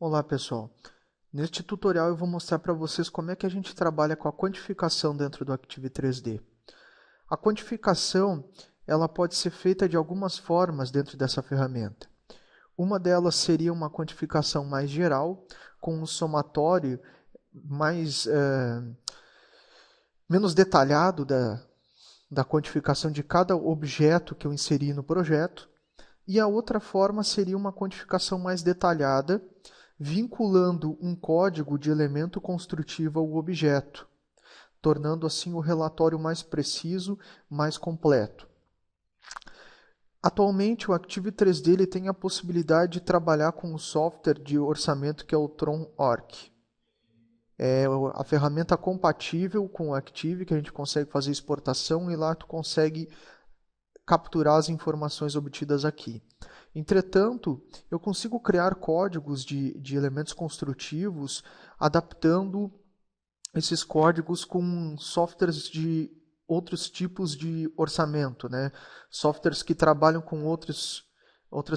Olá pessoal, neste tutorial eu vou mostrar para vocês como é que a gente trabalha com a quantificação dentro do Active 3D. A quantificação ela pode ser feita de algumas formas dentro dessa ferramenta. Uma delas seria uma quantificação mais geral, com um somatório menos detalhado da quantificação de cada objeto que eu inseri no projeto. E a outra forma seria uma quantificação mais detalhada, vinculando um código de elemento construtivo ao objeto, tornando assim o relatório mais preciso, mais completo. Atualmente, o Active 3D ele tem a possibilidade de trabalhar com o software de orçamento que é o TronOrc. É a ferramenta compatível com o Active, que a gente consegue fazer exportação e lá tu consegue capturar as informações obtidas aqui. Entretanto, eu consigo criar códigos de elementos construtivos adaptando esses códigos com softwares de outros tipos de orçamento, né? Softwares que trabalham com outras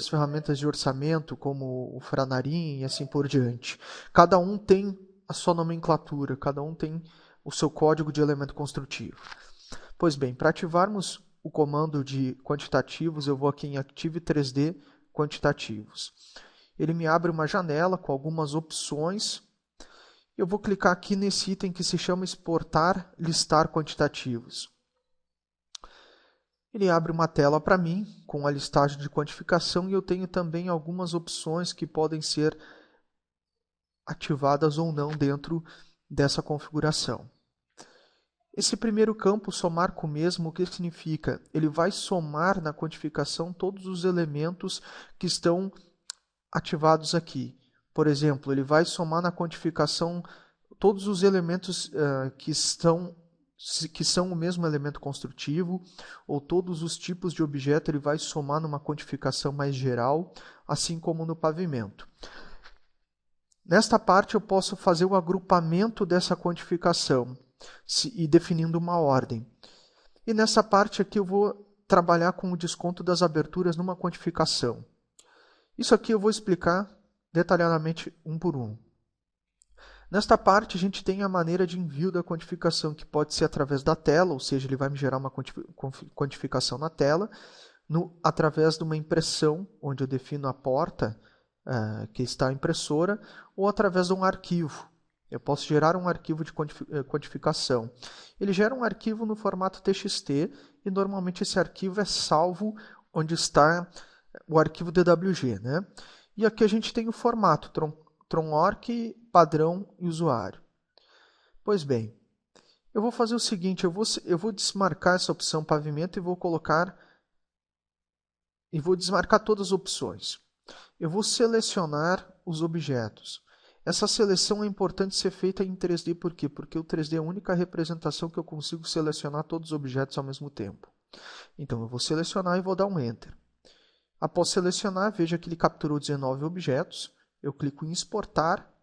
ferramentas de orçamento, como o Franarim e assim por diante. Cada um tem a sua nomenclatura, cada um tem o seu código de elemento construtivo. Pois bem, para ativarmos o comando de quantitativos, eu vou aqui em Active 3D Quantitativos. Ele me abre uma janela com algumas opções. Eu vou clicar aqui nesse item que se chama Exportar, Listar Quantitativos. Ele abre uma tela para mim com a listagem de quantificação e eu tenho também algumas opções que podem ser ativadas ou não dentro dessa configuração. Esse primeiro campo, somar com o mesmo, o que significa? Ele vai somar na quantificação todos os elementos que estão ativados aqui. Por exemplo, ele vai somar na quantificação todos os elementos que são o mesmo elemento construtivo, ou todos os tipos de objeto, ele vai somar numa quantificação mais geral, assim como no pavimento. Nesta parte eu posso fazer o agrupamento dessa quantificação e definindo uma ordem. E nessa parte aqui eu vou trabalhar com o desconto das aberturas numa quantificação. Isso aqui eu vou explicar detalhadamente um por um. Nesta parte a gente tem a maneira de envio da quantificação, que pode ser através da tela, ou seja, ele vai me gerar uma quantificação na tela, através de uma impressão, onde eu defino a porta que está a impressora, ou através de um arquivo. Eu posso gerar um arquivo de quantificação. Ele gera um arquivo no formato TXT e normalmente esse arquivo é salvo onde está o arquivo DWG, né? E aqui a gente tem o formato TronOrc, padrão e usuário. Pois bem, eu vou fazer o seguinte, eu vou desmarcar essa opção pavimento e vou desmarcar todas as opções. Eu vou selecionar os objetos. Essa seleção é importante ser feita em 3D, por quê? Porque o 3D é a única representação que eu consigo selecionar todos os objetos ao mesmo tempo. Então eu vou selecionar e vou dar um Enter. Após selecionar, veja que ele capturou 19 objetos. Eu clico em exportar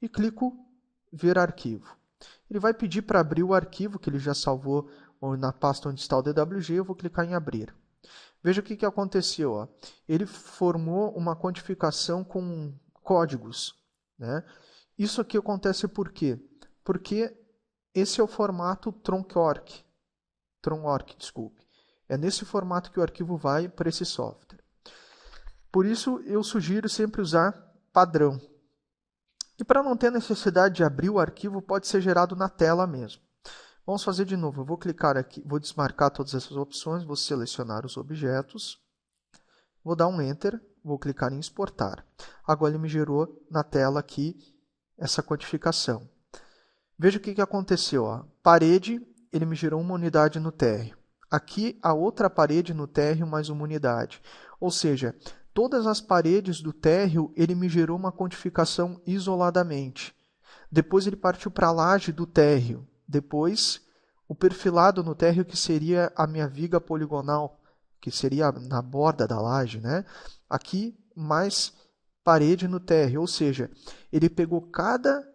e clico ver arquivo. Ele vai pedir para abrir o arquivo que ele já salvou na pasta onde está o DWG. Eu vou clicar em abrir. Veja o que aconteceu. Ó. Ele formou uma quantificação com códigos. Né? Isso aqui acontece por quê? Porque esse é o formato TronOrc. Desculpe. É nesse formato que o arquivo vai para esse software. Por isso, eu sugiro sempre usar padrão. E para não ter necessidade de abrir o arquivo, pode ser gerado na tela mesmo. Vamos fazer de novo. Eu vou clicar aqui, vou desmarcar todas essas opções, vou selecionar os objetos, vou dar um Enter, vou clicar em exportar. Agora ele me gerou na tela aqui essa quantificação. Veja o que aconteceu. Ó. Parede, ele me gerou uma unidade no térreo. Aqui a outra parede no térreo mais uma unidade. Ou seja, todas as paredes do térreo ele me gerou uma quantificação isoladamente. Depois ele partiu para a laje do térreo. Depois o perfilado no térreo, que seria a minha viga poligonal, que seria na borda da laje, né? Aqui mais parede no térreo, ou seja, ele pegou cada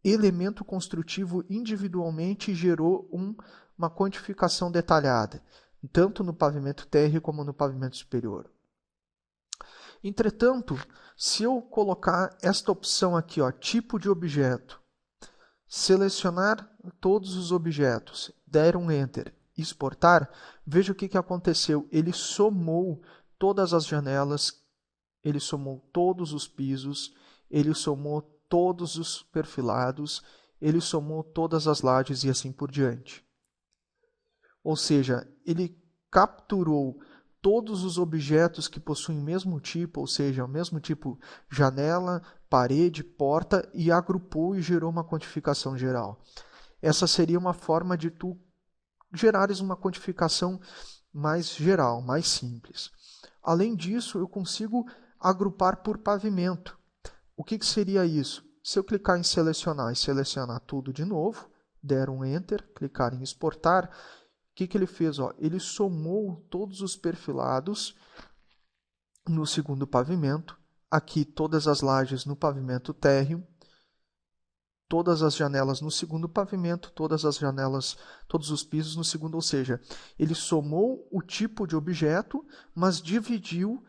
elemento construtivo individualmente e gerou uma quantificação detalhada, tanto no pavimento térreo como no pavimento superior. Entretanto, Se eu colocar esta opção aqui, ó, tipo de objeto, selecionar todos os objetos, der um Enter, exportar, veja o que aconteceu. Ele somou todas as janelas, ele somou todos os pisos, ele somou todos os perfilados, ele somou todas as lajes e assim por diante. Ou seja, ele capturou todos os objetos que possuem o mesmo tipo, ou seja, o mesmo tipo janela, parede, porta, e agrupou e gerou uma quantificação geral. Essa seria uma forma de tu gerares uma quantificação mais geral, mais simples. Além disso, eu consigo agrupar por pavimento. O que seria isso? Se eu clicar em selecionar e selecionar tudo de novo, der um Enter, clicar em exportar, o que ele fez? Ó, ele somou todos os perfilados no segundo pavimento, aqui todas as lajes no pavimento térreo, todas as janelas no segundo pavimento, todas as janelas, todos os pisos no segundo, ou seja, ele somou o tipo de objeto, mas dividiu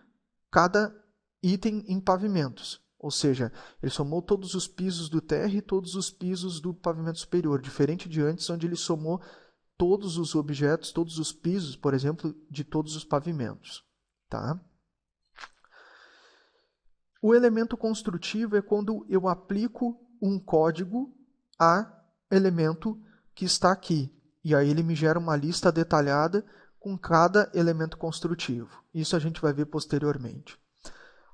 cada item em pavimentos. Ou seja, ele somou todos os pisos do térreo e todos os pisos do pavimento superior, diferente de antes, onde ele somou todos os objetos, todos os pisos, por exemplo, de todos os pavimentos. Tá? O elemento construtivo é quando eu aplico um código a elemento que está aqui. E aí ele me gera uma lista detalhada com cada elemento construtivo. Isso a gente vai ver posteriormente.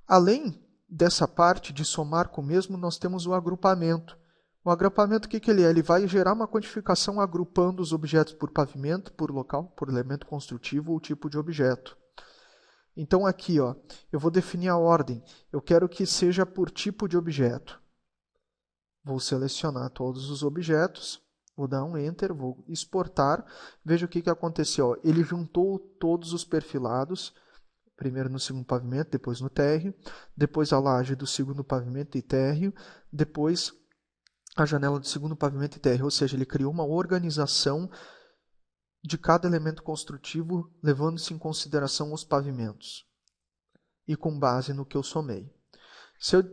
Além dessa parte de somar com o mesmo, nós temos o agrupamento. O agrupamento, o que ele é? Ele vai gerar uma quantificação agrupando os objetos por pavimento, por local, por elemento construtivo ou tipo de objeto. Então aqui, ó, eu vou definir a ordem. Eu quero que seja por tipo de objeto. Vou selecionar todos os objetos, vou dar um Enter, vou exportar. Veja o que aconteceu. Ó. Ele juntou todos os perfilados, primeiro no segundo pavimento, depois no térreo, depois a laje do segundo pavimento e térreo, depois a janela do segundo pavimento e térreo, ou seja, ele criou uma organização de cada elemento construtivo, levando-se em consideração os pavimentos, e com base no que eu somei. Se eu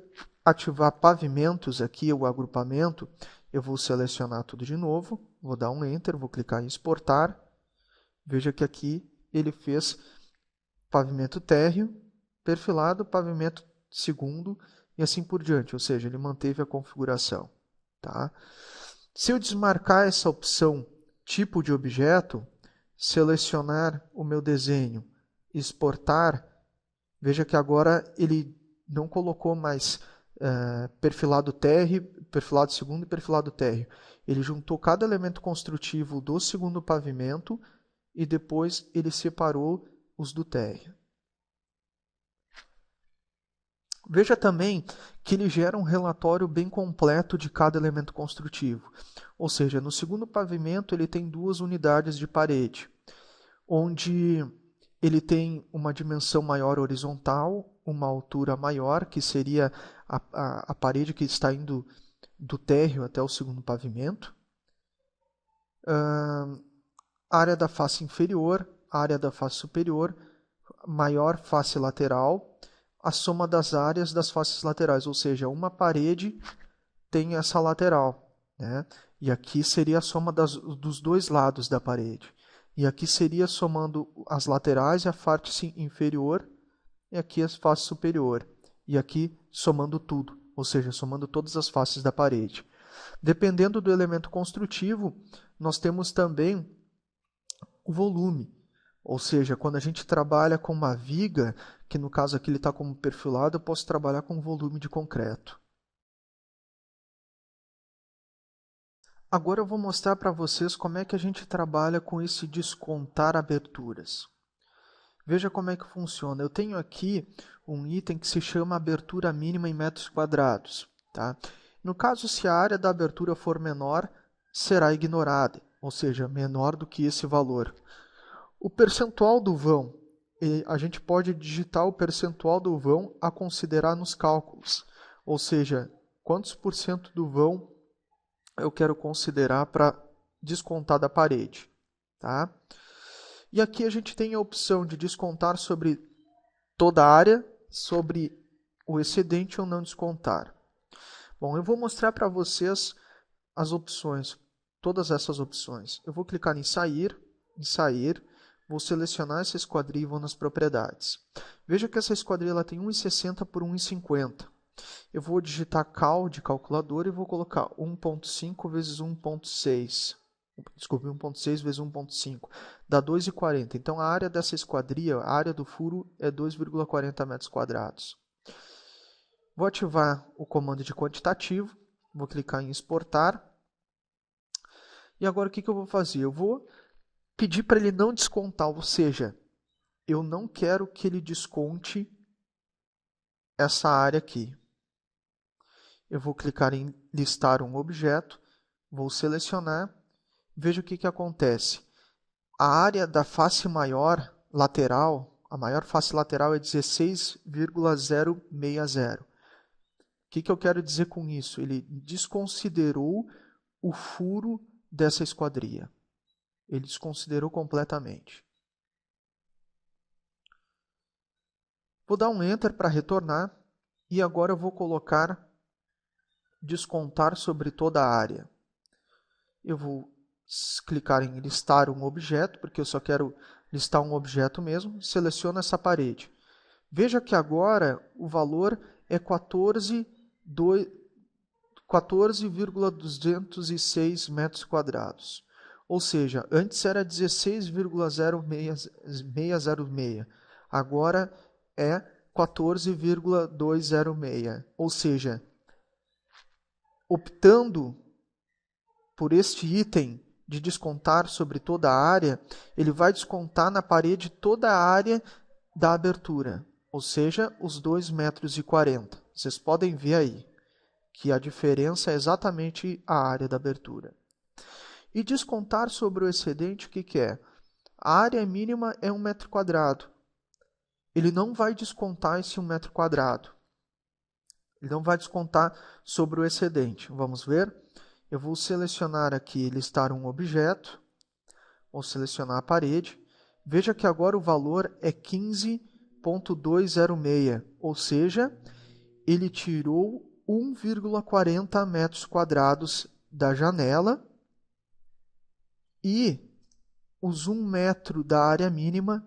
ativar pavimentos aqui, o agrupamento, eu vou selecionar tudo de novo, vou dar um Enter, vou clicar em exportar, veja que aqui ele fez pavimento térreo, perfilado, pavimento segundo, e assim por diante, ou seja, ele manteve a configuração. Tá? Se eu desmarcar essa opção tipo de objeto, selecionar o meu desenho, exportar, veja que agora ele não colocou mais perfilado térreo, perfilado segundo e perfilado térreo. Ele juntou cada elemento construtivo do segundo pavimento e depois ele separou os do térreo. Veja também que ele gera um relatório bem completo de cada elemento construtivo. Ou seja, no segundo pavimento ele tem 2 unidades de parede, onde ele tem uma dimensão maior horizontal, uma altura maior, que seria a parede que está indo do térreo até o segundo pavimento. Área da face inferior, área da face superior, maior face lateral, a soma das áreas das faces laterais, ou seja, uma parede tem essa lateral, né? E aqui seria a soma dos 2 lados da parede. E aqui seria somando as laterais e a face inferior, e aqui a face superior. E aqui somando tudo, ou seja, somando todas as faces da parede. Dependendo do elemento construtivo, nós temos também o volume. Ou seja, quando a gente trabalha com uma viga, que no caso aqui ele está como perfilado, eu posso trabalhar com volume de concreto. Agora eu vou mostrar para vocês como é que a gente trabalha com esse descontar aberturas. Veja como é que funciona. Eu tenho aqui um item que se chama abertura mínima em metros quadrados. Tá? No caso, se a área da abertura for menor, será ignorada, ou seja, menor do que esse valor. O percentual do vão, a gente pode digitar o percentual do vão a considerar nos cálculos. Ou seja, quantos por cento do vão eu quero considerar para descontar da parede. Tá? E aqui a gente tem a opção de descontar sobre toda a área, sobre o excedente ou não descontar. Bom, eu vou mostrar para vocês as opções, todas essas opções. Eu vou clicar em sair, vou selecionar essa esquadria e vou nas propriedades. Veja que essa esquadria ela tem 1,60 por 1,50. Eu vou digitar cal de calculadora e vou colocar 1.5 vezes 1.6. Desculpe, 1.6 vezes 1.5. Dá 2,40. Então, a área dessa esquadria, a área do furo, é 2,40 metros quadrados. Vou ativar o comando de quantitativo. Vou clicar em exportar. E agora o que eu vou fazer? Eu vou pedir para ele não descontar, ou seja, eu não quero que ele desconte essa área aqui. Eu vou clicar em listar um objeto, vou selecionar, veja o que acontece. A área da face maior lateral, a maior face lateral é 16,060. O que eu quero dizer com isso? Ele desconsiderou o furo dessa esquadria. Ele desconsiderou completamente. Vou dar um Enter para retornar e agora eu vou colocar descontar sobre toda a área. Eu vou clicar em listar um objeto, porque eu só quero listar um objeto mesmo. Seleciono essa parede. Veja que agora o valor é 14,206 metros quadrados. Ou seja, antes era 16,0606. Agora é 14,206. Ou seja, optando por este item de descontar sobre toda a área, ele vai descontar na parede toda a área da abertura, ou seja, os 2,40 metros. Vocês podem ver aí que a diferença é exatamente a área da abertura. E descontar sobre o excedente, o que é? A área mínima é 1 metro quadrado. Ele não vai descontar esse 1 metro quadrado. Ele não vai descontar sobre o excedente. Vamos ver? Eu vou selecionar aqui, listar um objeto. Vou selecionar a parede. Veja que agora o valor é 15,206. Ou seja, ele tirou 1,40 metros quadrados da janela e os 1 metro da área mínima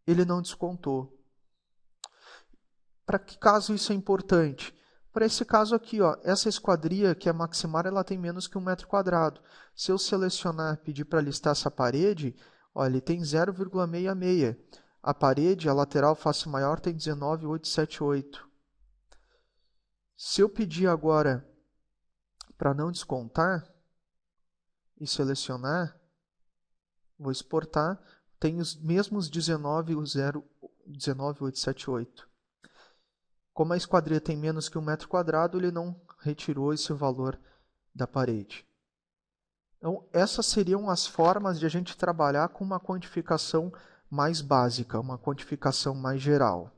ele não descontou. Para que caso isso é importante? Para esse caso aqui, ó, essa esquadria que é maximar, ela tem menos que 1 metro quadrado. Se eu selecionar, pedir para listar essa parede, ó, ele tem 0,66. A parede, a lateral face maior, tem 19,878. Se eu pedir agora para não descontar e selecionar, vou exportar, tem os mesmos 19,878. Como a esquadria tem menos que 1 metro quadrado, ele não retirou esse valor da parede. Então, essas seriam as formas de a gente trabalhar com uma quantificação mais básica, uma quantificação mais geral.